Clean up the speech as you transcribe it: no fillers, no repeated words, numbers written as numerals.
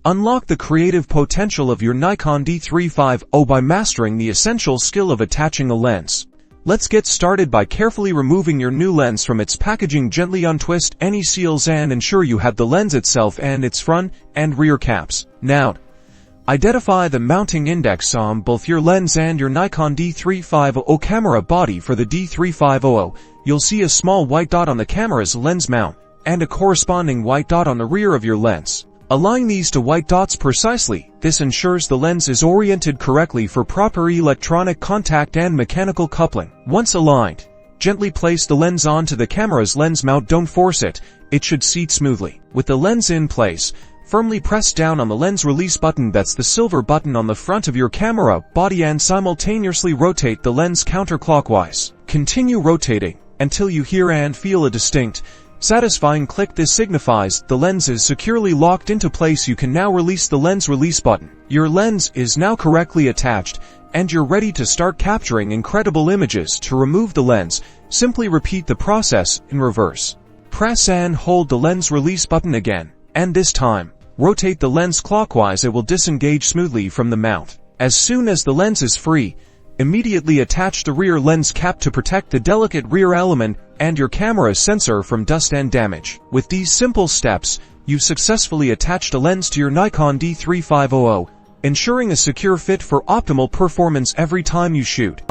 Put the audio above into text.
Unlock the creative potential of your Nikon D3500 by mastering the essential skill of attaching a lens. Let's get started by carefully removing your new lens from its packaging. Gently untwist any seals and ensure you have the lens itself and its front and rear caps. Now, identify the mounting index on both your lens and your Nikon D3500 camera body. For the D3500, you'll see a small white dot on the camera's lens mount and a corresponding white dot on the rear of your lens. Align these two white dots precisely. This ensures the lens is oriented correctly for proper electronic contact and mechanical coupling. Once aligned, gently place the lens onto the camera's lens mount. Don't force it. It should seat smoothly. With the lens in place, firmly press down on the lens release button. That's the silver button on the front of your camera body, and simultaneously rotate the lens counterclockwise. Continue rotating until you hear and feel a distinct, satisfying click. This signifies the lens is securely locked into place. You can now release the lens release button. Your lens is now correctly attached, and you're ready to start capturing incredible images. To remove the lens, simply repeat the process in reverse. Press and hold the lens release button again, and this time, rotate the lens clockwise. It will disengage smoothly from the mount. As soon as the lens is free, immediately attach the rear lens cap to protect the delicate rear element and your camera's sensor from dust and damage. With these simple steps, you've successfully attached a lens to your Nikon D3500, ensuring a secure fit for optimal performance every time you shoot.